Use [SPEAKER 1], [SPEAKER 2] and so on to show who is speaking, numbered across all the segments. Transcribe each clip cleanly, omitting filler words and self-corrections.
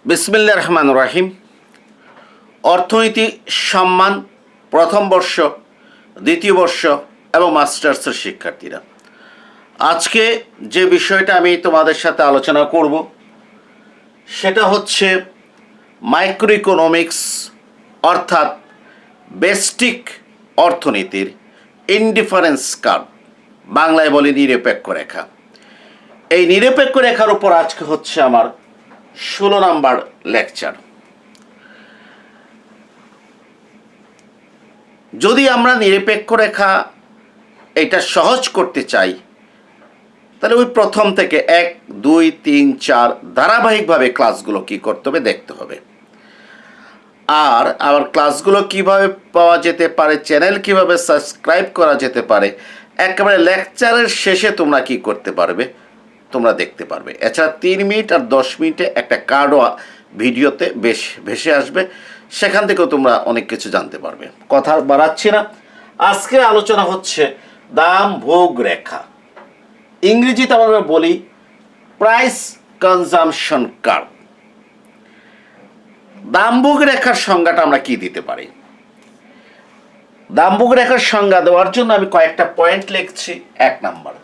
[SPEAKER 1] বিসমিল্লাহির রহমানির রহিম। অর্থনীতি সম্মান প্রথম বর্ষ, দ্বিতীয় বর্ষ এবং মাস্টার্সের শিক্ষার্থীরা, আজকে যে বিষয়টা আমি তোমাদের সাথে আলোচনা করব সেটা হচ্ছে মাইক্রো ইকোনমিক্স, অর্থাৎ বেস্টিক অর্থনীতির ইনডিফারেন্স কার্ভ, বাংলায় বলি নিরপেক্ষ রেখা। এই নিরপেক্ষ রেখার উপর আজকে হচ্ছে আমার 16 নাম্বার লেকচার। যদি আমরা নিরপেক্ষ রেখা এটা সহজ করতে চাই, তাহলে ওই প্রথম থেকে 1, 2, 3, 4 ধারাবাহিকভাবে ক্লাসগুলো কি করতে হবে দেখতে হবে। আর আমার ক্লাসগুলো কিভাবে পাওয়া যেতে পারে, চ্যানেল কিভাবে সাবস্ক্রাইব করা যেতে পারে, একেবারে লেকচারের শেষে তোমরা কি করতে পারবে, তোমরা দেখতে পারবে। এছাড়া 3 মিনিট আর 10 মিনিটে একটা কার্ডও ভিডিওতে ভেসে আসবে, সেখান থেকেও তোমরা অনেক কিছু জানতে পারবে। কথা বাড়াচ্ছি না, আজকে আলোচনা হচ্ছে দাম ভোগ রেখা। ইংরেজিতে আমরা বলি প্রাইস কনজাম্পশন কার্ভ। দামভোগ রেখার সংজ্ঞাটা আমরা কি দিতে পারি? দামভোগ রেখার সংজ্ঞা দেওয়ার জন্য আমি কয়েকটা পয়েন্ট লিখছি। 1 নাম্বার,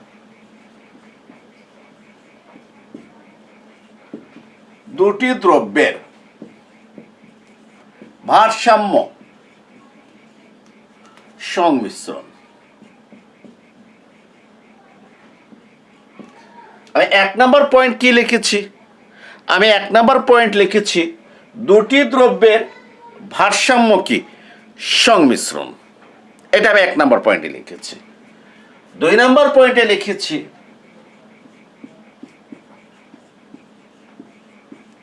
[SPEAKER 1] দুটি দ্রব্যের ভারসাম্য সংমিশ্রণ। আমি 1 নাম্বার পয়েন্ট কি লিখেছি? আমি 1 নাম্বার পয়েন্ট লিখেছি দুটি দ্রব্যের ভারসাম্য কি সংমিশ্রণ। এটা আমি 1 নাম্বার পয়েন্টে লিখেছি। 2 নাম্বার পয়েন্টে লিখেছি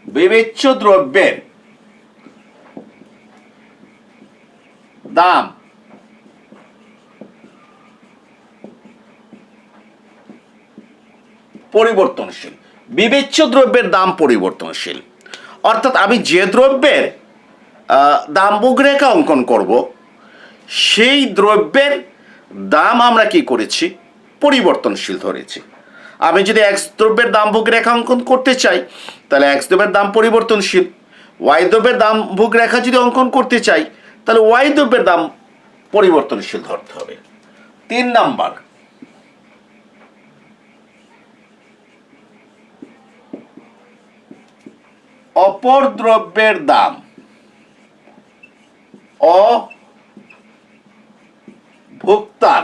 [SPEAKER 1] বিবেচ্য দ্রব্যের দাম পরিবর্তনশীল। বিবেচ্য দ্রব্যের দাম পরিবর্তনশীল, অর্থাৎ আমি যে দ্রব্যের দামভোগ রেখা অঙ্কন করব, সেই দ্রব্যের দাম আমরা কি করেছি, পরিবর্তনশীল ধরেছি। আমি যদি এক্স দ্রব্যের দামভোগ রেখা অঙ্কন করতে চাই, তাহলে এক্স দ্রব্যের দাম পরিবর্তনশীল। ওয়াই দ্রব্যের দামভোগ রেখা যদি অঙ্কন করতে চাই, তাহলে ওয়াই দ্রব্যের দাম পরিবর্তনশীল ধরতে হবে। 3 নাম্বার, অপর দ্রব্যের দাম ভোক্তার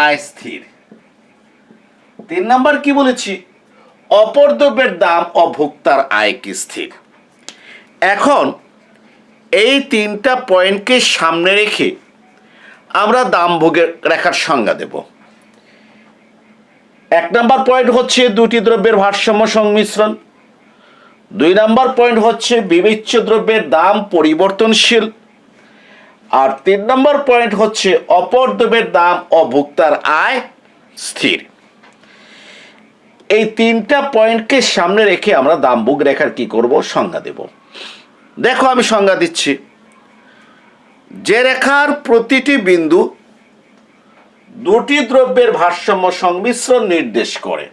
[SPEAKER 1] আয় স্থির। 3 নাম্বার কি বলেছি? অপর দ্রব্যের দাম ও ভোক্তার আয় কি স্থির। এখন এই 3টা পয়েন্টকে সামনে রেখে আমরা দামভোগের রেখার সংজ্ঞা দেব। 1 নাম্বার পয়েন্ট হচ্ছে দুটি দ্রব্যের ভারসাম্য সংমিশ্রণ। 2 নাম্বার পয়েন্ট হচ্ছে বিবেচ্য দ্রব্যের দাম পরিবর্তনশীল। আর 3 নাম্বার পয়েন্ট হচ্ছে অপর দ্রব্যের দাম ও ভোক্তার আয় স্থির। এই 3টা পয়েন্টকে সামনে রেখে আমরা দামভোগ রেখার কি করব, সংজ্ঞা দেব। দেখো আমি সংজ্ঞা দিচ্ছি। যে রেখার প্রতিটি বিন্দু দুটি দ্রব্যের ভারসাম্য সংমিশ্রণ নির্দেশ করে,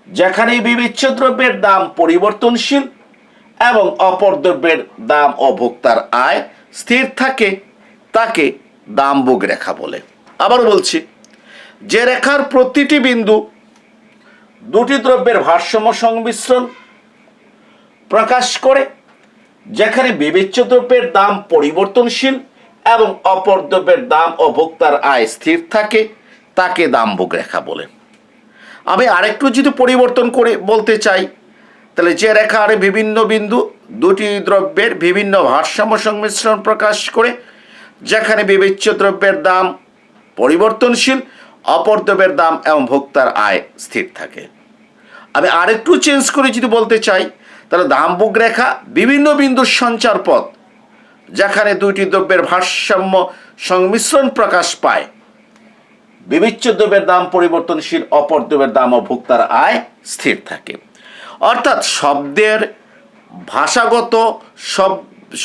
[SPEAKER 1] যেখানে বিবেচ্য দ্রব্যের দাম পরিবর্তনশীল এবং অপর দ্রব্যের দাম ও ভোক্তার আয় স্থির থাকে, তাকে দামভোগ রেখা বলে। আবার বলছি, যে রেখার প্রতিটি বিন্দু দুটি দ্রব্যের ভারসাম্য সংমিশ্রণ প্রকাশ করে, যেখানে বিবেচ্য দ্রব্যের দাম পরিবর্তনশীল এবং অপর দ্রব্যের দাম ও ভোক্তার আয় স্থির থাকে, তাকে দামভোগ রেখা বলে। আমি আরেকটু যদি পরিবর্তন করে বলতে চাই, তাহলে যে রেখার বিভিন্ন বিন্দু দুটি দ্রব্যের বিভিন্ন ভারসাম্য সংমিশ্রণ প্রকাশ করে, যেখানে বিবেচ্য দ্রব্যের দাম পরিবর্তনশীল, অপর দ্রব্যের দাম এবং ভোক্তার আয় স্থির থাকে। আমি আরেকটু চেঞ্জ করে যদি বলতে চাই, তাহলে দামভোগ রেখা বিভিন্ন বিন্দুর সঞ্চার পথ, যেখানে দুইটি দ্রব্যের ভারসাম্য সংমিশ্রণ প্রকাশ পায়, বিবেচ্য দ্রব্যের দাম পরিবর্তনশীল, অপর দ্রব্যের দাম ও ভোক্তার আয় স্থির থাকে। অর্থাৎ শব্দের ভাষাগত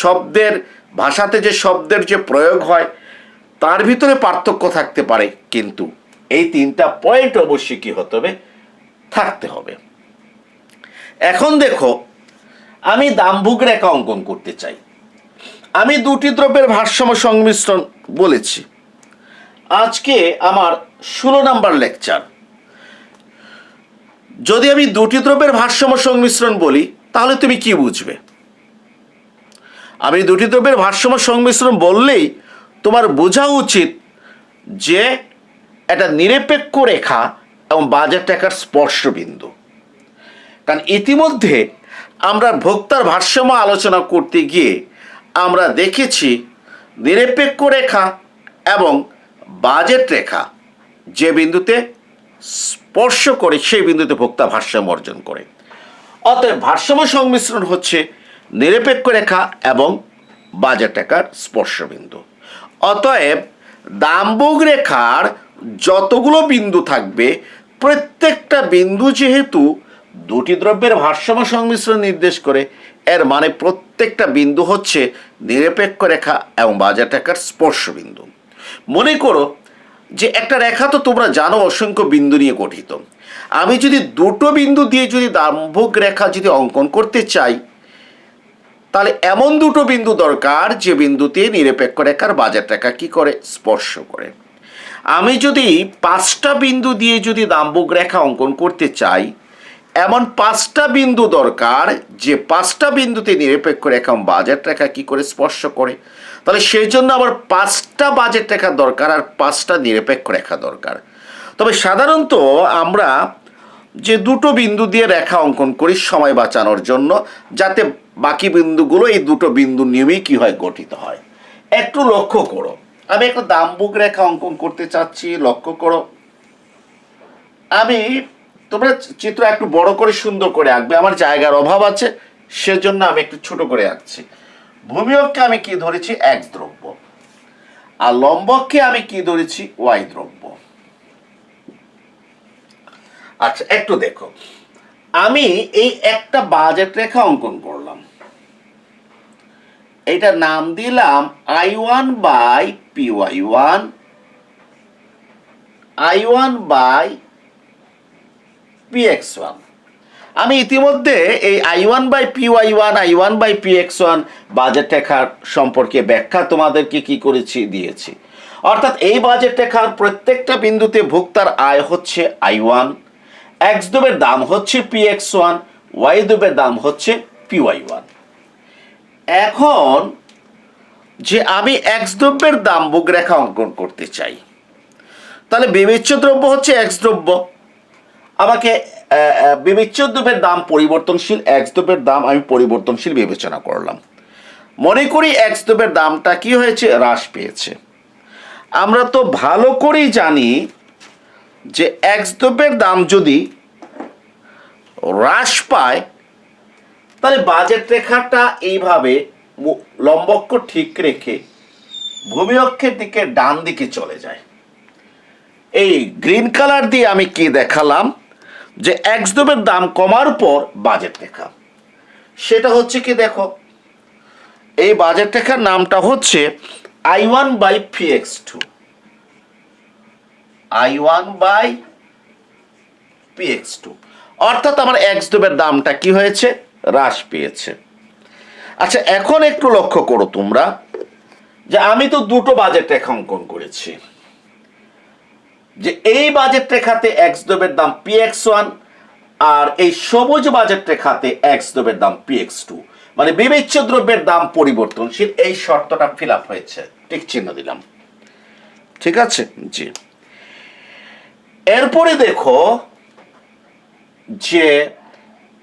[SPEAKER 1] শব্দের ভাষাতে যে শব্দের যে প্রয়োগ হয়, তার ভিতরে পার্থক্য থাকতে পারে, কিন্তু এই 3টা পয়েন্ট অবশ্যই কি হতে হবে, থাকতে হবে। এখন দেখো, আমি দামভোগ রেখা অঙ্কন করতে চাই। আমি দুটি দ্রব্যের ভারসাম্য সংমিশ্রণ বলেছি। আজকে আমার 16 নাম্বার লেকচার। যদি আমি দুটি দ্রব্যের ভারসাম্য সংমিশ্রণ বলি তাহলে তুমি কি বুঝবে? আমি দুটি দ্রব্যের ভারসাম্য সংমিশ্রণ বললেই তোমার বোঝা উচিত যে এটা নিরপেক্ষ রেখা এবং বাজেট রেখার স্পর্শবিন্দু। কারণ ইতিমধ্যে আমরা ভোক্তার ভারসাম্য আলোচনা করতে গিয়ে আমরা দেখেছি নিরপেক্ষ রেখা এবং বাজেট রেখা যে বিন্দুতে স্পর্শ করে সেই বিন্দুতে ভোক্তা ভারসাম্য অর্জন করে। অতএব ভারসাম্য সংমিশ্রণ হচ্ছে নিরপেক্ষ রেখা এবং বাজেট রেখার স্পর্শবিন্দু। অতএব দামভোগ রেখার যতগুলো বিন্দু থাকবে প্রত্যেকটা বিন্দু যেহেতু দুটি দ্রব্যের ভারসাম্য সংমিশ্রণ নির্দেশ করে, এর মানে প্রত্যেকটা বিন্দু হচ্ছে নিরপেক্ষ রেখা এবং বাজেট রেখার স্পর্শবিন্দু। মনে করো যে একটা রেখা তো তোমরা জানো অসংখ্য বিন্দু নিয়ে গঠিত। আমি যদি দুটো বিন্দু দিয়ে যদি দামভোগ রেখা যদি অঙ্কন করতে চাই তাহলে এমন দুটো বিন্দু দরকার যে বিন্দুতে নিরপেক্ষ রেখার বাজেট রেখা কি করে স্পর্শ করে। আমি যদি 5টা বিন্দু দিয়ে যদি দামভোগ রেখা অঙ্কন করতে চাই এমন 5টা বিন্দু দরকার যে 5টা বিন্দুতে নিরপেক্ষ রেখা এবং বাজেট রেখা কি করে স্পর্শ করে। তাহলে সেই জন্য আবার 5টা বাজেট রেখা দরকার আর 5টা নিরপেক্ষ রেখা দরকার। তবে সাধারণত আমরা যে দুটো বিন্দু দিয়ে রেখা অঙ্কন করি সময় বাঁচানোর জন্য, যাতে বাকি বিন্দুগুলো এই দুটো বিন্দু নিয়েই কি হয় গঠিত হয়। একটু লক্ষ্য করো, আমি একটা দামভোগ রেখা অঙ্কন করতে চাচ্ছি। লক্ষ্য করো, আমি তোমরা চিত্র একটু বড় করে সুন্দর করে আঁকবে, আমার জায়গার অভাব আছে সেজন্য আমি একটু ছোট করে আঁকছি। ভূমিঅক্ষকে আমি কি ধরেছি x দ্রব্য, আর লম্বককে আমি কি ধরেছি y দ্রব্য। আচ্ছা একটু দেখো, আমি এই একটা বাজেট রেখা অঙ্কন করলাম, এটা নাম দিলাম I1 by PY1, I1 by PX1। আমি ইতিমধ্যে এই I1 by PY1, I1 by PX1 budget রেখার সম্পর্কে ব্যাখ্যা তোমাদেরকে কি করেছি দিয়েছি। অর্থাৎ এই বাজেট রেখার প্রত্যেকটা বিন্দুতে ভোক্তার আয় হচ্ছে I1, x দ্রব্যের দাম হচ্ছে PX1, y দ্রব্যের দাম হচ্ছে PY1। এখন যে আমি x দ্রব্যের দামভোগ রেখা অঙ্কন করতে চাই তাহলে বিবেচ্য দ্রব্য হচ্ছে x দ্রব্য। আমাকে বিবেচ্য দ্রব্যের দাম পরিবর্তনশীল, x দ্রব্যের দাম আমি পরিবর্তনশীল বিবেচনা করলাম। মনে করি x দ্রব্যের দামটা কি হয়েছে হ্রাস পেয়েছে। আমরা তো ভালো করেই জানি যে x দ্রব্যের দাম যদি হ্রাস পায় তাহলে বাজেট রেখাটা এইভাবে লম্বক্ষ ঠিক রেখে ভূমিঅক্ষের দিকে ডান দিকে চলে যায়। এই গ্রিন কালার দিয়ে আমি কি দেখালাম যে x দ্রব্যের দাম কমার পর বাজেট রেখা, সেটা হচ্ছে কি দেখো, এই বাজেট রেখার নামটা হচ্ছে I1 by PX2, I1 by PX2। অর্থাৎ আমার x দ্রব্যের দামটা কি হয়েছে হ্রাস পেয়েছে। আচ্ছা এখন একটু লক্ষ্য করো তোমরা যে আমি তো দুটো বাজেট রেখা অঙ্কন করেছি, যে এই বাজেট রেখাতে x দ্রব্যের দাম PX1 আর এই সবুজ বাজেট রেখাতে x দ্রব্যের দাম PX2, মানে বিবেচ্য দ্রব্যের দাম পরিবর্তনশীল। এই শর্তটা ফিল আপ হয়েছে, ঠিক চিহ্ন দিলাম, ঠিক আছে জি। এরপরে দেখো যে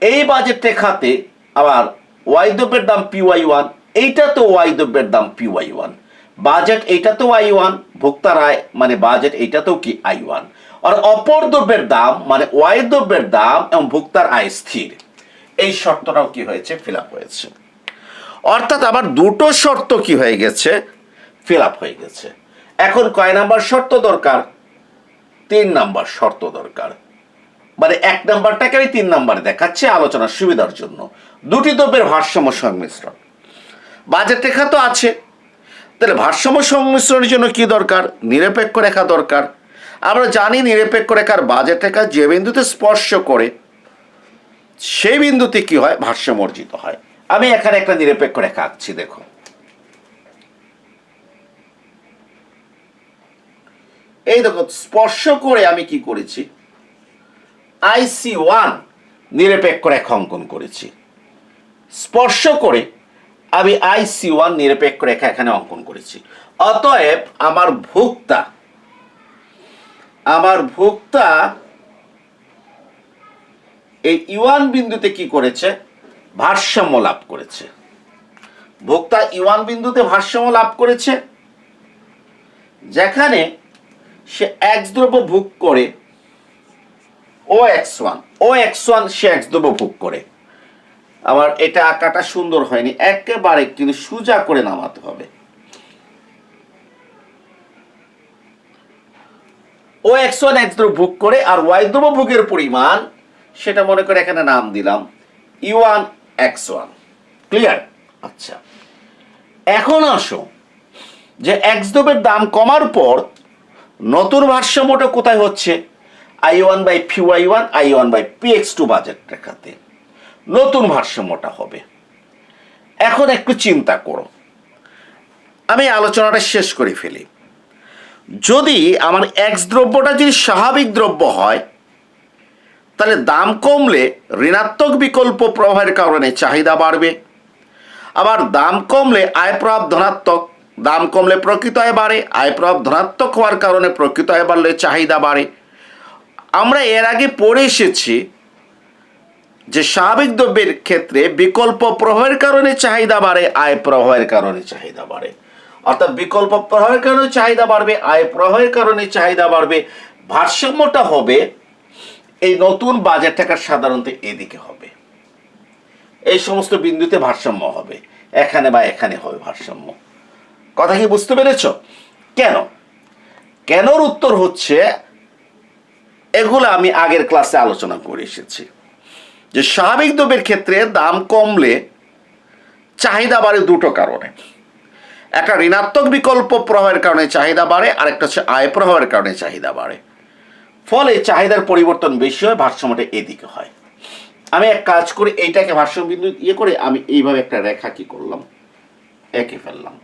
[SPEAKER 1] এই বাজেট রেখাতে আবার y দ্রব্যের দাম PY1, এইটা তো y দ্রব্যের দাম PY1, বাজেট এইটা তো I1, ভোক্তার আয় মানে বাজেট এইটাতেও কি I1, আর অপর দ্রব্যের দাম মানে y দ্রব্যের দাম এবং ভোক্তার আয় স্থির। এই শর্তটাও কি হয়েছে ফিল আপ হয়েছে। অর্থাৎ আবার দুটো শর্ত কি হয়ে গেছে ফিল আপ হয়ে গেছে। এখন কয় নাম্বার শর্ত দরকার? 3 নাম্বার শর্ত দরকার। মানে 1 নাম্বারটাকে আমি 3 নাম্বারে দেখাচ্ছি আলোচনার সুবিধার জন্য। দুটি দ্রব্যের ভারসাম্য সংমিশ্রণ, বাজেট রেখা তো আছে, তাহলে ভারসাম্য সংমিশ্রণের জন্য কি দরকার? নিরপেক্ষ রেখা দরকার। আমরা জানি নিরপেক্ষ রেখার বাজেট রেখা যে বিন্দুতে স্পর্শ করে সেই বিন্দুতে কি হয়, ভারসাম্য অর্জিত হয়। আমি এখানে একটা নিরপেক্ষ রেখা আঁকছি, দেখো এই দেখো স্পর্শ করে আমি কি করেছি, IC1 নিরপেক্ষ রেখা অঙ্কন করেছি। স্পর্শ করে আমি IC1 নিরপেক্ষ রেখা এখানে অঙ্কন করেছি। অতএব আমার ভোক্তা এই E1 বিন্দুতে কি করেছে, ভারসাম্য লাভ করেছে। ভোক্তা E1 বিন্দুতে ভারসাম্য লাভ করেছে, যেখানে সে X দ্রব্য ভোগ করে OX1 সে X দ্রব্য ভোগ করে। আবার এটা আঁকাটা সুন্দর হয়নি, একেবারে কিন্তু সোজা করে নামাতে হবে। OX1 X দ্রব্য ভোগ করে, আর Y দ্রব্য ভোগের পরিমাণ সেটা মনে করে এখানে নাম দিলাম E1X1। ক্লিয়ার? আচ্ছা, এখন আসো যে X দ্রব্যের দাম কমার পর নতুন ভারসাম্যটা কোথায় হচ্ছে, I1/Py1 I1/Px2 বাজেট রেখাতে নতুন ভারসাম্যটা হবে। এখন একটু চিন্তা করো, আমি আলোচনাটা শেষ করে ফেলি। যদি আমার X দ্রব্যটা যদি স্বাভাবিক দ্রব্য হয়, তাহলে দাম কমলে ঋণাত্মক বিকল্প প্রবাহের কারণে চাহিদা বাড়বে। আবার দাম কমলে আয় প্রভাব ধনাত্মক, দাম কমলে প্রকৃত আয় বাড়ে, আয় প্রভাব ধনাত্মক হওয়ার কারণে প্রকৃত আয় বাড়লে চাহিদা বাড়ে। আমরা এর আগে পড়ে এসেছি যে স্বাভাবিক দ্রব্যের ক্ষেত্রে বিকল্প প্রবাহের কারণে চাহিদা বাড়ে, আয় প্রবাহের কারণে চাহিদা বাড়ে। অর্থাৎ বিকল্প প্রবাহের কারণে চাহিদা বাড়বে, আয় প্রবাহের কারণে চাহিদা বাড়বে। ভারসাম্যটা হবে এই নতুন বাজেট টাকার সাধারণত এদিকে হবে, এই সমস্ত বিন্দুতে ভারসাম্য হবে, এখানে বা এখানে হবে ভারসাম্য। কথা কি বুঝতে পেরেছ? কেনর উত্তর হচ্ছে, এগুলো আমি আগের ক্লাসে আলোচনা করে এসেছি যে স্বাভাবিক দ্রব্যের ক্ষেত্রে দাম কমলে চাহিদা বাড়ে দুটো কারণে। একটা ঋণাত্মক বিকল্প প্রবাহের কারণে চাহিদা বাড়ে, আর একটা হচ্ছে আয় প্রবাহের কারণে চাহিদা বাড়ে। ফলে চাহিদার পরিবর্তন বেশি হয়, ভারসাম্যটা এদিকে হয়। আমি এক কাজ করি, এইটাকে ভারসাম্য বিন্দু করে আমি এইভাবে একটা রেখা কি করলাম, এঁকে ফেললাম।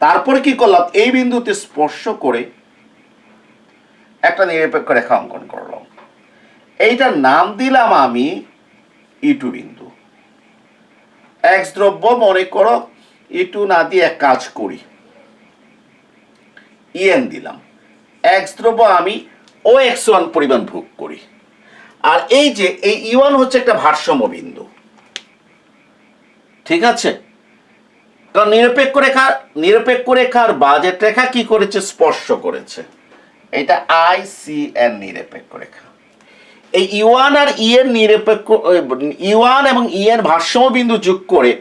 [SPEAKER 1] তারপরে কি করলাম, এই বিন্দুতে স্পর্শ করে একটা নিরপেক্ষ রেখা অঙ্কন করলাম। এইটার নাম দিলাম আমি E2 বিন্দু। X দ্রব্য মনে করো, E2 না দিয়ে এক কাজ করি, EN দিলাম। X দ্রব্য আমি OX1 পরিমাণ ভোগ করি। আর এই যে এই E1 হচ্ছে একটা ভারসাম্য বিন্দু, ঠিক আছে? কারণ নিরপেক্ষ রেখার বাজেট রেখা কি করেছে, স্পর্শ করেছে। এটা ICN নিরপেক্ষ রেখা। এই E1 আর EN নিরপেক্ষ, E1 এবং EN ভারসাম্য বিন্দু যোগ করে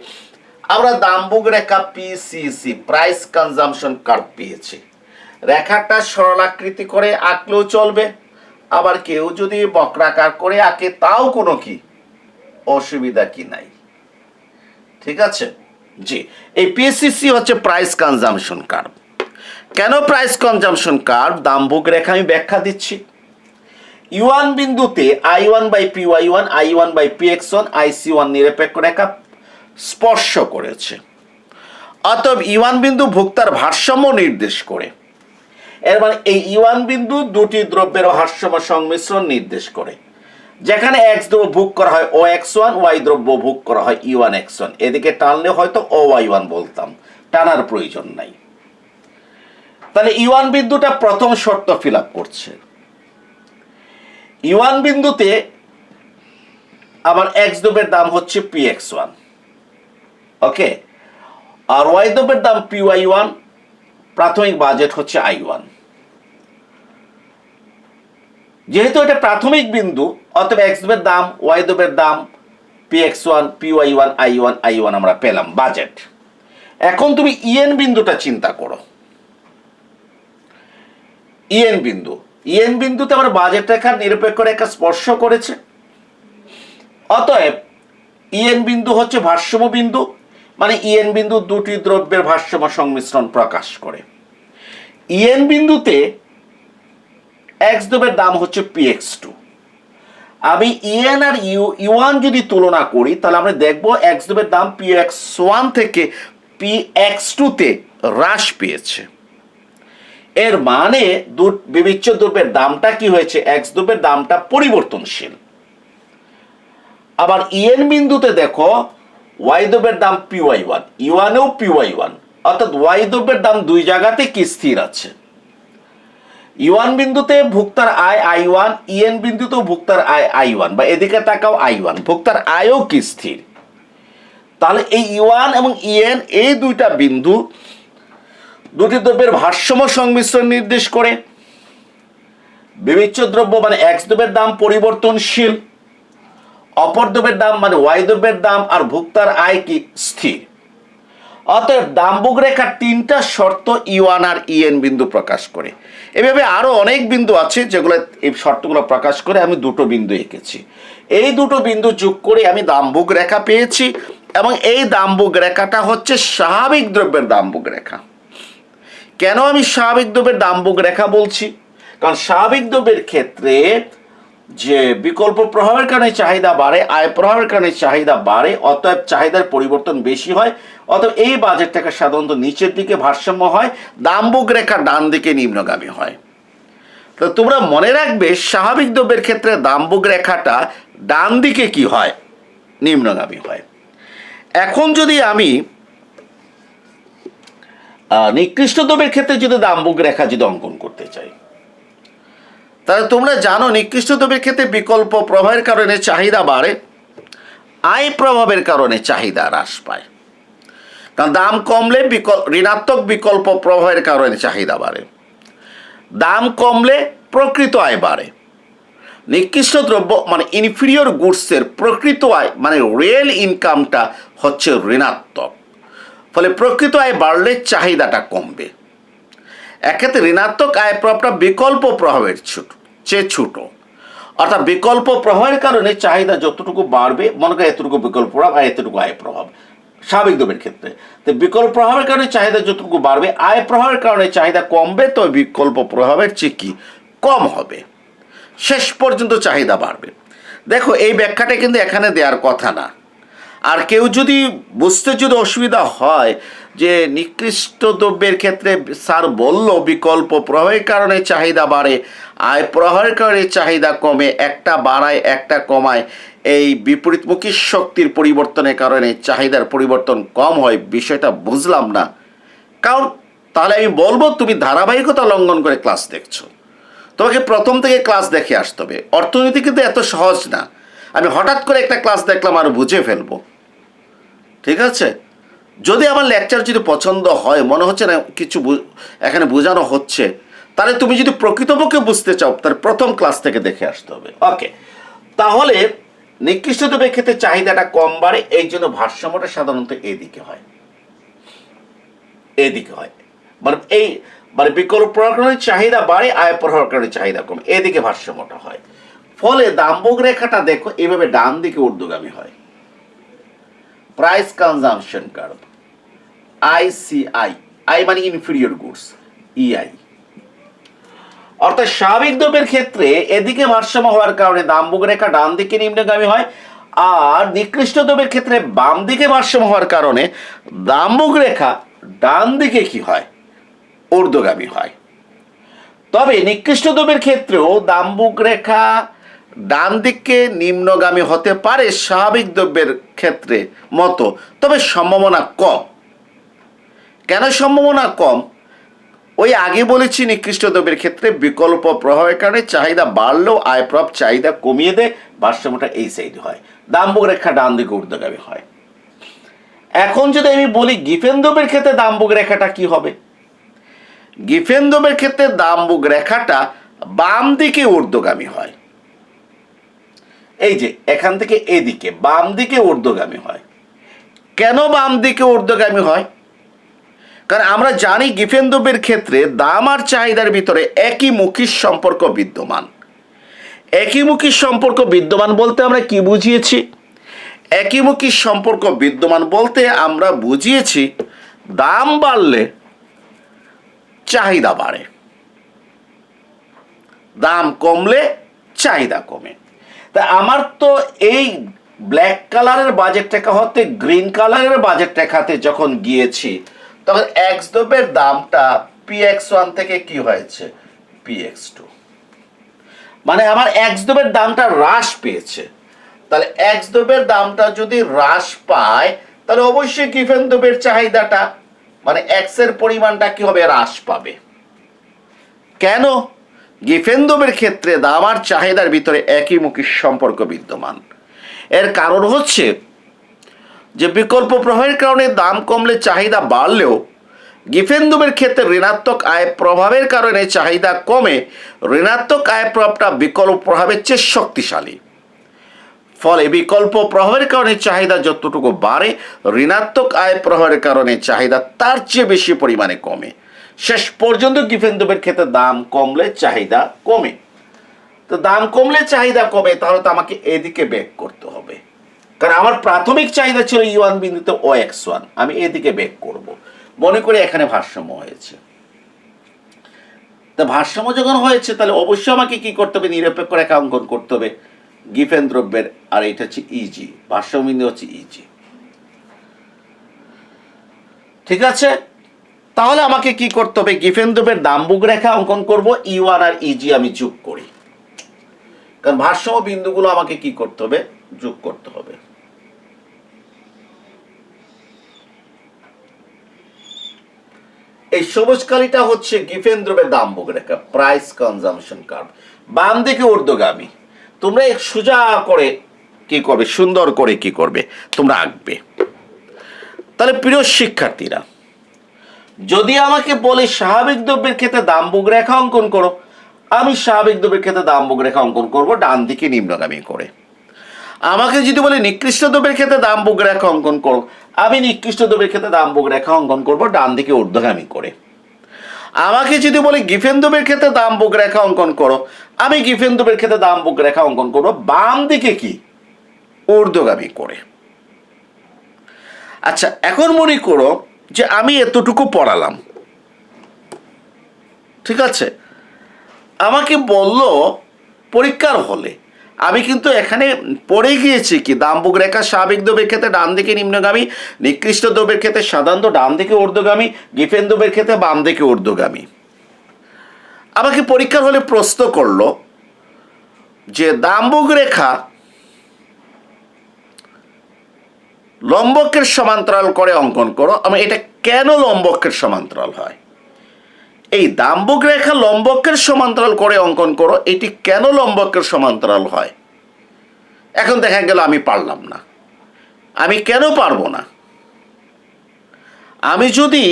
[SPEAKER 1] আমরা দামভোগ রেখা PCC প্রাইস কনজাম্পশন কার্ভ পেয়েছি। রেখাটা সরলাকৃতি করে আঁকলেও চলবে, আবার কেউ যদি বক্রাকার করে আঁকে তাও কোনো কি অসুবিধা কি নাই, ঠিক আছে? জি, এই PCC হচ্ছে প্রাইস কনজাম্পশন কার্ভ। কেন প্রাইস কনজাম্পশন কার্ভ, দামভোগ রেখা আমি ব্যাখ্যা দিচ্ছি। E1 বিন্দুতে I1/Py1 I1/Px1 IC1 নিরপেক্ষ রেখা স্পর্শ করেছে। অতএব E1 বিন্দু ভোক্তার ভারসাম্য নির্দেশ করে। এর মানে এই E1 বিন্দু দুটি দ্রব্যের ভারসাম্য সংমিশ্রণ নির্দেশ করে। যেখানে X দ্রব্য ভোগ করা হয় OX1, Y দ্রব্য ভোগ করা হয় E1X1। এদিকে টানলে হয়তো OY1 বলতাম, টানার প্রয়োজন নাই। তাহলে E1 বিন্দুটা প্রথম শর্ত ফিল আপ করছে। E1 বিন্দুতে আবার X দ্রব্যের দাম হচ্ছে Px1, ওকে, আর Y দ্রব্যের দাম Py1, প্রাথমিক বাজেট হচ্ছে I1। যেহেতু এটা প্রাথমিক বিন্দু, অতএব X দ্রব্যের দাম, Y দ্রব্যের দাম, Px1 Py1 I1 আমরা পেলাম বাজেট। এখন তুমি EN বিন্দুটা চিন্তা করো। EN বিন্দুতে আমার বাজেট রেখা নিরপেক্ষ রেখা স্পর্শ করেছে। অতএব EN বিন্দু হচ্ছে ভারসাম্য বিন্দু, মানে EN বিন্দু দুটি দ্রব্যের ভারসাম্য সংমিশ্রণ প্রকাশ করে। EN বিন্দুতে X দ্রব্যের দাম হচ্ছে Px2, আমি ইএন আর ইউয়ান যদি তুলনা করি তাহলে আমরা দেখব এক্স দ্রব্যের দাম PX1 থেকে PX2 তে হ্রাস পেয়েছে। এর মানে বিবেচ্য দ্রব্যের দামটা কি হয়েছে, এক্স দ্রব্যের দামটা পরিবর্তনশীল। আবার ইএন বিন্দুতে দেখো ওয়াই দ্রব্যের দাম PY1, ইউয়ানেও PY1, অর্থাৎ ওয়াই দ্রব্যের দাম দুই জায়গাতে কি স্থির আছে। ইউয়ান বিন্দুতে ভোক্তার আয় I1, ইএন বিন্দুতেও ভোক্তার আয় I1, বা এদিকে তাকাও I1, ভোক্তার আয়ও কি স্থির। তাহলে এই ইউয়ান এবং ইএন এই দুইটা বিন্দু দুটি দ্রব্যের ভারসাম্য সংমিশ্রণ নির্দেশ করে। বিবেচ্য দ্রব্য মানে এক্স দ্রব্যের দাম পরিবর্তনশীল, অপর দ্রব্যের দাম মানে ওয়াই দ্রব্যের দাম আর ভোক্তার আয় কি স্থির। অতএব দাম্বুক রেখার তিনটা শর্ত ইউয়ান আর ইএন বিন্দু প্রকাশ করে। এভাবে আরো অনেক বিন্দু আছে যেগুলো এই শর্তগুলো প্রকাশ করে আমি দুটো বিন্দু এঁকেছি। এই দুটো বিন্দু যোগ করে আমি দাম্বুক রেখা পেয়েছি, এবং এই দাম্বুক রেখাটা হচ্ছে স্বাভাবিক দ্রব্যের দাম্বুক রেখা। কেন আমি স্বাভাবিক দ্রব্যের দাম্বুক রেখা বলছি? কারণ স্বাভাবিক দ্রব্যের ক্ষেত্রে যে বিকল্প প্রভাবের কারণে চাহিদা বাড়ে, আয় প্রভাবের কারণে চাহিদা বাড়ে, অতএব চাহিদার পরিবর্তন বেশি হয়, অতএব এই বাজেটটাকে সাধারণত নিচের দিকে ভারসাম্য হয়, দাম্বুক রেখা ডান দিকে নিম্নগামী হয়। তো তোমরা মনে রাখবে স্বাভাবিক দ্রব্যের ক্ষেত্রে দাম্বুক রেখাটা ডান দিকে কি হয়, নিম্নগামী হয়। এখন যদি আমি নিকৃষ্ট দ্রব্যের ক্ষেত্রে যদি দাম্বুক রেখা যদি অঙ্কন করতে চাই, তাহলে তোমরা জানো নিকৃষ্ট দ্রব্যের ক্ষেত্রে বিকল্প প্রভাবের কারণে চাহিদা বাড়ে, আয় প্রভাবের কারণে চাহিদা হ্রাস পায়। কারণ দাম কমলে ঋণাত্মক বিকল্প প্রভাবের কারণে চাহিদা বাড়ে, দাম কমলে প্রকৃত আয় বাড়ে। নিকৃষ্ট দ্রব্য মানে ইনফিরিয়র গুডসের প্রকৃত আয় মানে রিয়েল ইনকামটা হচ্ছে ঋণাত্মক, ফলে প্রকৃত আয় বাড়লে চাহিদাটা কমবে। এক্ষেত্রে ঋণাত্মক আয় প্রভাবটা বিকল্প প্রভাবের চেয়ে ছোট, অর্থাৎ বিকল্প প্রভাবের কারণে চাহিদা যতটুকু বাড়বে, মনে করি এতটুকু বিকল্প প্রভাব আর এতটুকু আয় প্রভাব স্বাভাবিক দ্রব্যের ক্ষেত্রে। তো বিকল্প প্রভাবের কারণে চাহিদা যতটুকু বাড়বে, আয় প্রভাবের কারণে চাহিদা কমবে, তো বিকল্প প্রভাবের চেয়ে কি কম হবে, শেষ পর্যন্ত চাহিদা বাড়বে। দেখো এই ব্যাখ্যাটা কিন্তু এখানে দেওয়ার কথা না। আর কেউ যদি বুঝতে যদি অসুবিধা হয় যে নিকৃষ্ট দ্রব্যের ক্ষেত্রে স্যার বলল বিকল্প প্রভাবের কারণে চাহিদা বাড়ে, আয় প্রভাবের কারণে চাহিদা কমে, একটা বাড়ায় একটা কমায়, এই বিপরীতমুখী শক্তির পরিবর্তনের কারণে চাহিদার পরিবর্তন কম হয়, বিষয়টা বুঝলাম না। কারণ তাহলে আমি বলবো তুমি ধারাবাহিকতা লঙ্ঘন করে ক্লাস দেখছো, তোমাকে প্রথম থেকে ক্লাস দেখে আসতে হবে। অর্থনীতি কিন্তু এত সহজ না, আমি হঠাৎ করে একটা ক্লাস দেখলাম আর বুঝে ফেলবো, ঠিক আছে? যদি আমার লেকচার যদি পছন্দ হয়, মনে হচ্ছে না কিছু এখানে বোঝানো হচ্ছে, তাহলে তুমি যদি প্রকৃতপক্ষে বুঝতে চাও তাহলে প্রথম ক্লাস থেকে দেখে আসতে হবে। ওকে, তাহলে নিকৃষ্ট দ্রব্যের ক্ষেত্রে চাহিদাটা কম বাড়ে, এই জন্য ভারসাম্যটা সাধারণত এদিকে হয়, এদিকে হয়, মানে বিকল্প প্রভাবের কারণে চাহিদা বাড়ে, আয় প্রভাবের কারণে চাহিদা কমে, এদিকে ভারসাম্যটা হয়। ফলে দাম্বুক রেখাটা দেখো এইভাবে ডান দিকে ঊর্ধ্বগামী হয়। Price consumption curve, ICI, I মানে ইনফিরিয়র গুডস, EI, অর্থাৎ স্বাভাবিক দ্রব্যের ক্ষেত্রে এদিকে ভারসাম্য হওয়ার কারণে দাম্বুক রেখা ডান দিকে নিম্নগামী হয়, আর নিকৃষ্ট দ্রব্যের ক্ষেত্রে বাম দিকে ভারসাম্য হওয়ার কারণে দাম্বুক রেখা ডান দিকে কি হয়, ঊর্ধ্বগামী হয়। তবে নিকৃষ্ট দ্রব্যের ক্ষেত্রেও দাম্বুক রেখা ডান দিকে নিম্নগামী হতে পারে স্বাভাবিক দ্রব্যের ক্ষেত্রে মতো, তবে সম্ভাবনা কম। কেন সম্ভাবনা কম? ওই আগে বলেছি নিকৃষ্ট দ্রব্যের ক্ষেত্রে বিকল্প প্রভাবের কারণে চাহিদা বাড়লেও আয় প্রভাব চাহিদা কমিয়ে দেয়, ভারসাম্যটা এই সাইডে হয়, দাম্বুক রেখা ডান দিকে ঊর্ধ্বগামী হয়। এখন যদি আমি বলি গিফেন দ্রব্যের ক্ষেত্রে দাম্বুক রেখাটা কি হবে? গিফেন দ্রব্যের ক্ষেত্রে দাম্বুক রেখাটা বাম দিকে ঊর্ধ্বগামী হয়, এই যে এখান থেকে এদিকে বাম দিকে ঊর্ধ্বগামী হয়। কেন বাম দিকে ঊর্ধ্বগামী হয়? কারণ আমরা জানি গিফেন দ্রব্যের ক্ষেত্রে দাম আর চাহিদার ভিতরে একই মুখী সম্পর্ক বিদ্যমান। একই মুখী সম্পর্ক বিদ্যমান বলতে আমরা কি বুঝিয়েছি? একই মুখী সম্পর্ক বিদ্যমান বলতে আমরা বুঝিয়েছি দাম বাড়লে চাহিদা বাড়ে, দাম কমলে চাহিদা কমে। তা আমার তো এই ব্ল্যাক কালারের বাজেট রেখা হতে গ্রিন কালারের বাজেট রেখাতে যখন গিয়েছি, তখন এক্স দ্রব্যের দামটা px1 থেকে কি হয়েছে px2, মানে আমার এক্স দ্রব্যের দামটা হ্রাস পেয়েছে। তাহলে এক্স দ্রব্যের দামটা যদি হ্রাস পায়, তাহলে অবশ্যই গিভেন দ্রব্যের চাহিদাটা মানে এক্স এর পরিমাণটা কি হবে, হ্রাস পাবে। কেন? গিভেন দ্রব্যের ক্ষেত্রে দাম আর চাহিদার ভিতরে একইমুখী সম্পর্ক বিদ্যমান। এর কারণ হচ্ছে যে বিকল্প প্রভাবের কারণে দাম কমলে চাহিদা বাড়লেও গিভেন দ্রব্যের ক্ষেত্রে ঋণাত্মক আয় প্রভাবের কারণে চাহিদা কমে, ঋণাত্মক আয় প্রভাবটা বিকল্প প্রভাবের চেয়ে শক্তিশালী। ফলে বিকল্প প্রভাবের কারণে চাহিদা যতটুকু বাড়ে, ঋণাত্মক আয় প্রভাবের কারণে চাহিদা তার চেয়ে বেশি পরিমাণে কমে। শেষ পর্যন্ত গিভেন দ্রব্যের ক্ষেত্রে দাম কমলে চাহিদা কমে। তো দাম কমলে চাহিদা কমে, তাহলে তো আমাকে এদিকে বেক করতে হবে, কারণ আমার প্রাথমিক চাহিদা ছিল E1 বিন্দুতে OX1, আমি এদিকে বেক করব। মনে করি এখানে ভারসাম্য হয়েছে। তা ভারসাম্য যখন হয়েছে, তাহলে অবশ্যই আমাকে কি করতে হবে, নিরপেক্ষ রেখা অঙ্কন করতে হবে গিভেন দ্রব্যের, আর এটা হচ্ছে ইজি, ভারসাম্য বিন্দু হচ্ছে ইজি। ঠিক আছে, তাহলে আমাকে কি করতে হবে, গিভেন দ্রব্যের দাম্বুক রেখা অঙ্কন করব, E1 আর ইজি আমি যোগ করি, কারণ ভারসাম্য বিন্দুগুলো আমাকে কি করতে হবে, যোগ করতে হবে। এই সবুজ কালিটা হচ্ছে গিভেন দ্রব্যের দাম্বুক রেখা, প্রাইস কনজাম্পশন কার্ভ, বাম দিকে ঊর্ধ্বগামী। তোমরা সোজা করে কি করবে, সুন্দর করে কি করবে, তোমরা আঁকবে। তাহলে প্রিয় শিক্ষার্থীরা, যদি আমাকে বলে স্বাভাবিক দ্রব্যের ক্ষেত্রে দাম্বুক রেখা অঙ্কন করো, আমি স্বাভাবিক দ্রব্যের ক্ষেত্রে দাম্বুক রেখা অঙ্কন করব ডান দিকে নিম্নগামী করে। আমাকে যদি বলে নিকৃষ্ট দ্রব্যের ক্ষেত্রে দাম্বুক রেখা অঙ্কন করো, আমি নিকৃষ্ট দ্রব্যের ক্ষেত্রে দাম্বুক রেখা অঙ্কন করব ডান দিকে ঊর্ধ্বগামী করে। আমাকে যদি বলে গিভেন দ্রব্যের ক্ষেত্রে দাম্বুক রেখা অঙ্কন করো, আমি গিভেন দ্রব্যের ক্ষেত্রে দাম্বুক রেখা অঙ্কন করব বাম দিকে কি, ঊর্ধ্বগামী করে। আচ্ছা, এখন মনে করো যে আমি এতটুকু পড়ালাম, ঠিক আছে, আমাকে বলল পরীক্ষার হলে, আমি কিন্তু এখানে পড়ে গিয়েছি কি, দাম্বুক রেখা স্বাভাবিক দ্রব্যের ক্ষেত্রে ডান দিকে নিম্নগামী, নিকৃষ্ট দ্রব্যের ক্ষেত্রে সাধারণত ডান দিকে ঊর্ধ্বগামী, গিভেন দ্রব্যের ক্ষেত্রে বাম দিকে ঊর্ধ্বগামী। আমাকে পরীক্ষার হলে প্রশ্ন করলো যে দাম্বুক রেখা লম্বকের সমান্তরাল করে অঙ্কন করো। আমি এটা কেন লম্বকের সমান্তরাল হয়, এই দাম্বুক রেখা লম্বকের সমান্তরাল করে অঙ্কন করো, এটি কেন লম্বকের সমান্তরাল হয়? এখন দেখা গেল আমি পারলাম না। আমি কেন পারবো না? আমি যদি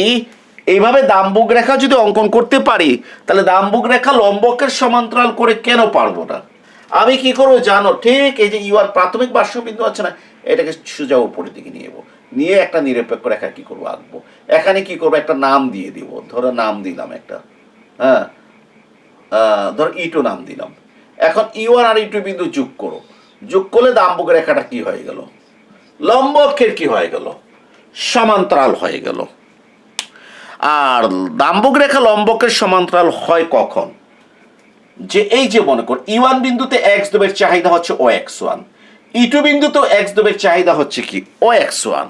[SPEAKER 1] এইভাবে দাম্বুক রেখা যদি অঙ্কন করতে পারি, তাহলে দাম্বুক রেখা লম্বকের সমান্তরাল করে কেন পারবো না? আমি কি করবো জানো, ঠিক এই যে ইউআর প্রাথমিক ভারসাম্য বিন্দু আছে না, এটাকে সোজা উপরের দিকে নিয়ে যাবো, নিয়ে একটা নিরপেক্ষ রেখা কি করবো, আঁকবো। এখানে কি করবো, একটা নাম দিয়ে দিব, ধরো নাম দিলাম একটা, হ্যাঁ, ধরো E2 নাম দিলাম। এখন E1 আর E2 বিন্দু যোগ করো, যোগ করলে দাম্বুক রেখাটা কি হয়ে গেল, লম্বকের কি হয়ে গেল, সমান্তরাল হয়ে গেল। আর দাম্বুক রেখা লম্বকের সমান্তরাল হয় কখন, যে এই যে মনে কর E1 বিন্দুতে এক্স দ্রব্যের চাহিদা হচ্ছে OX1, E2 বিন্দুতেও এক্স দ্রব্যের চাহিদা হচ্ছে কি OX1।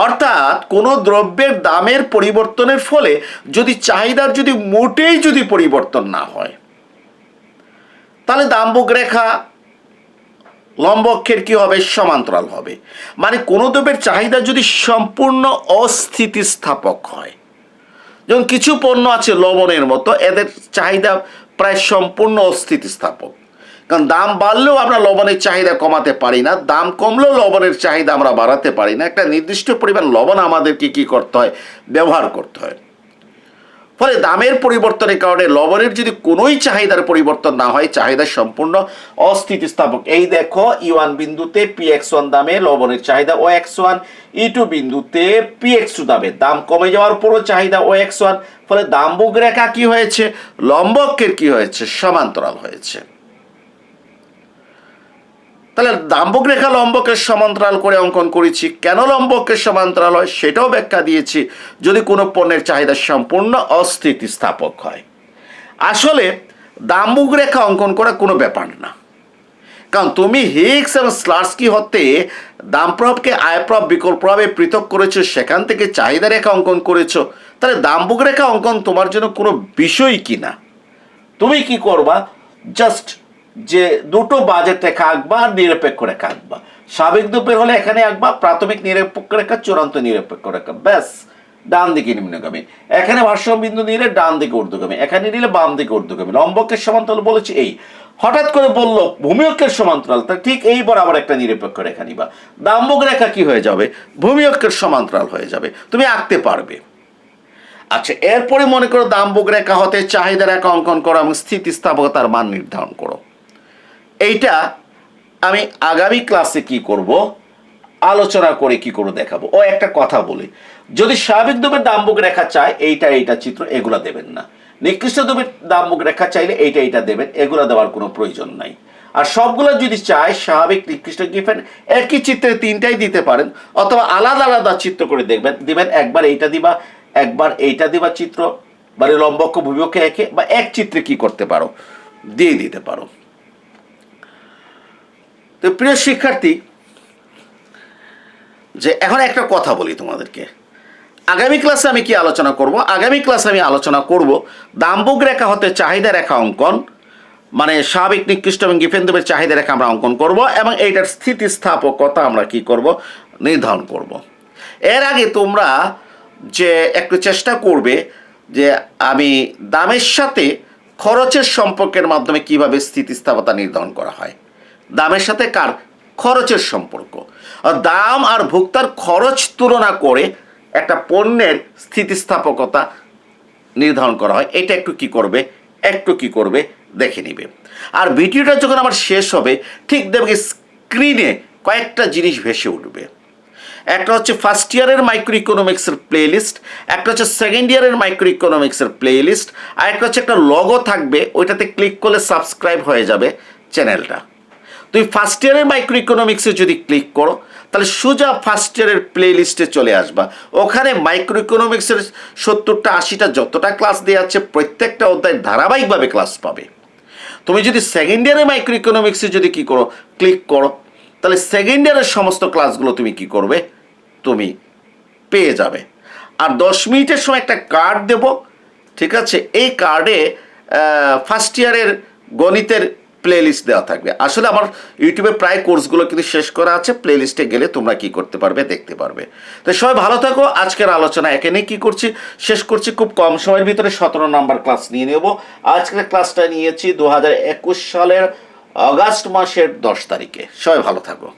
[SPEAKER 1] অর্থাৎ কোন দ্রব্যের দামের পরিবর্তনের ফলে যদি চাহিদার যদি মোটেই যদি পরিবর্তন না হয়, তাহলে দাম্বুক রেখা লম্বকের কি হবে, সমান্তরাল হবে। মানে কোন দ্রব্যের চাহিদা যদি সম্পূর্ণ অস্থিতিস্থাপক হয়, যেমন কিছু পণ্য আছে লবণের মতো, এদের চাহিদা প্রায় সম্পূর্ণ অস্থিতিস্থাপক, কারণ দাম বাড়লেও আমরা লবণের চাহিদা কমাতে পারি না, দাম কমলেও লবণের চাহিদা আমরা বাড়াতে পারি না। একটা নির্দিষ্ট পরিমাণ লবণ আমাদেরকে কি করতে হয়, ব্যবহার করতে হয়। ফলে দামের পরিবর্তনের কারণে লবণের যদি কোনোই চাহিদার পরিবর্তন না হয়, চাহিদা সম্পূর্ণ অস্থিতিস্থাপক। এই দেখো E1 বিন্দুতে px1 দামে লবণের চাহিদা OX1, E2 বিন্দুতে px2 দামে দাম কমে যাওয়ার পরও চাহিদা OX1, ফলে দাম্বুক রেখা কি হয়েছে, লম্বকের কি হয়েছে, সমান্তরাল হয়েছে। তাহলে দাম্বুক রেখা লম্বকের সমান্তরাল করে অঙ্কন করেছি, কেন লম্বকের সমান্তরাল হয় সেটাও ব্যাখ্যা দিয়েছি, যদি কোনো পণ্যের চাহিদা সম্পূর্ণ অস্থিতিস্থাপক হয়। আসলে দাম্বুক রেখা অঙ্কন করা কোনো ব্যাপার না, কারণ তুমি হিগস এবং স্লাটস্কি হতে দাম প্রভাবকে আয় প্রভাব বিকল্প প্রভাবে পৃথক করেছো, সেখান থেকে চাহিদা রেখা অঙ্কন করেছো, তাহলে দামবুক রেখা অঙ্কন তোমার জন্য কোনো বিষয় কি না। তুমি কি করবা, জাস্ট যে দুটো বাজেট রেখা আঁকবা আর নিরপেক্ষ রেখা আঁকবা। স্বাভাবিক দ্রব্যের হলে এখানে আঁকবা প্রাথমিক নিরপেক্ষ রেখা, চূড়ান্ত নিরপেক্ষ রেখা, ব্যাস। ডান দিকে নিম্নগামী, এখানে ভারসাম্য বিন্দু নিলে ডান দিকে ঊর্ধ্বগামী, এখানে নিলে বাম দিকে ঊর্ধ্বগামী। লম্বকের সমান্তরাল বলেছি এই, হঠাৎ করে বললো ভূমিঅক্ষের সমান্তরাল, তা ঠিক এই বরাবর একটা নিরপেক্ষ রেখা নিবা। দাম্বক রেখা কি হয়ে যাবে, ভূমিঅক্ষের সমান্তরাল হয়ে যাবে, তুমি আঁকতে পারবে। আচ্ছা, এরপরে মনে করো দাম্বক রেখা হতে চাহিদা রেখা অঙ্কন করো এবং স্থিতিস্থাপকতার মান নির্ধারণ করো। এইটা আমি আগামী ক্লাসে কি করব, আলোচনা করে কি করে দেখাবো। ও একটা কথা বলি, যদি স্বাভাবিক দ্রব্যের দাম্বক রেখা চায় এইটা চিত্র, এগুলা দেবেন না। নিকৃষ্ট দ্রব্যের দাম্বক রেখা চাইলে এইটা দেবেন, এগুলা দেওয়ার কোনো প্রয়োজন নাই। আর সবগুলো যদি চায় স্বাভাবিক, নিকৃষ্ট, গিফেন, একই চিত্রে তিনটাই দিতে পারেন, অথবা আলাদা আলাদা চিত্র করে দিবেন। একবার এইটা দিবা, একবার এইটা দিবা চিত্র, মানে লম্বক্ষ ভূমিঅক্ষ একে, বা এক চিত্রে কি করতে পারো, দিয়ে দিতে পারো। তো প্রিয় শিক্ষার্থী, যে এখন একটা কথা বলি তোমাদেরকে, আগামী ক্লাসে আমি কি আলোচনা করব, আগামী ক্লাসে আমি আলোচনা করব দাম্বক রেখা হতে চাহিদা রেখা অঙ্কন, মানে স্বাভাবিক, নিকৃষ্ট এবং গিফেন দ্রব্যের চাহিদা রেখা আমরা অঙ্কন করব, এবং এইটার স্থিতিস্থাপকতা আমরা কি করব, নির্ধারণ করব। এর আগে তোমরা যে একটু চেষ্টা করবে যে আমি দামের সাথে খরচের সম্পর্কের মাধ্যমে কিভাবে স্থিতিস্থাপকতা নির্ধারণ করা হয়। দামের সাথে কার, খরচের সম্পর্ক, দাম আর ভোক্তার খরচ তুলনা করে একটা পণ্যের স্থিতিস্থাপকতা নির্ধারণ করা হয়। এটা একটু কি করবে দেখে নিবে। আর ভিডিওটা যখন আমার শেষ হবে ঠিক দেখবে স্ক্রিনে কয়েকটা জিনিস ভেসে উঠবে। একটা হচ্ছে ফার্স্ট ইয়ারের মাইক্রো ইকোনমিক্সের প্লে লিস্ট, একটা হচ্ছে সেকেন্ড ইয়ারের মাইক্রো ইকোনমিক্সের প্লে লিস্ট, আর একটা হচ্ছে একটা লগো থাকবে, ওইটাতে ক্লিক করলে সাবস্ক্রাইব হয়ে যাবে চ্যানেলটা। তুমি ফার্স্ট ইয়ারের মাইক্রো ইকোনমিক্সে যদি ক্লিক করো তাহলে সোজা ফার্স্ট ইয়ারের প্লে লিস্টে চলে আসবা। ওখানে মাইক্রো ইকোনমিক্সের 70টা 80টা যতটা ক্লাস দেওয়া আছে প্রত্যেকটা অধ্যায় ধারাবাহিকভাবে ক্লাস পাবে। তুমি যদি সেকেন্ড ইয়ারের মাইক্রো ইকোনমিক্সে যদি কি করো, ক্লিক করো, তাহলে সেকেন্ড ইয়ারের সমস্ত ক্লাসগুলো তুমি কি করবে, তুমি পেয়ে যাবে। আর 10 মিনিটের সময় একটা কার্ড দেব, ঠিক আছে, এই কার্ডে ফার্স্ট ইয়ারের গণিতের প্লে লিস্ট দেওয়া থাকবে। আসলে আমার ইউটিউবে প্রায় কোর্সগুলো কিন্তু শেষ করা আছে, প্লে লিস্টে গেলে তোমরা কি করতে পারবে, দেখতে পারবে। তো সবাই ভালো থাকো। আজকের আলোচনা এখানে কি করছি, শেষ করছি। খুব কম সময়ের ভিতরে 17 নাম্বার ক্লাস নিয়ে নেব। আজকের ক্লাসটা নিয়েছি 2021 সালের অগাস্ট মাসের 10 তারিখে। সবাই ভালো থাকো।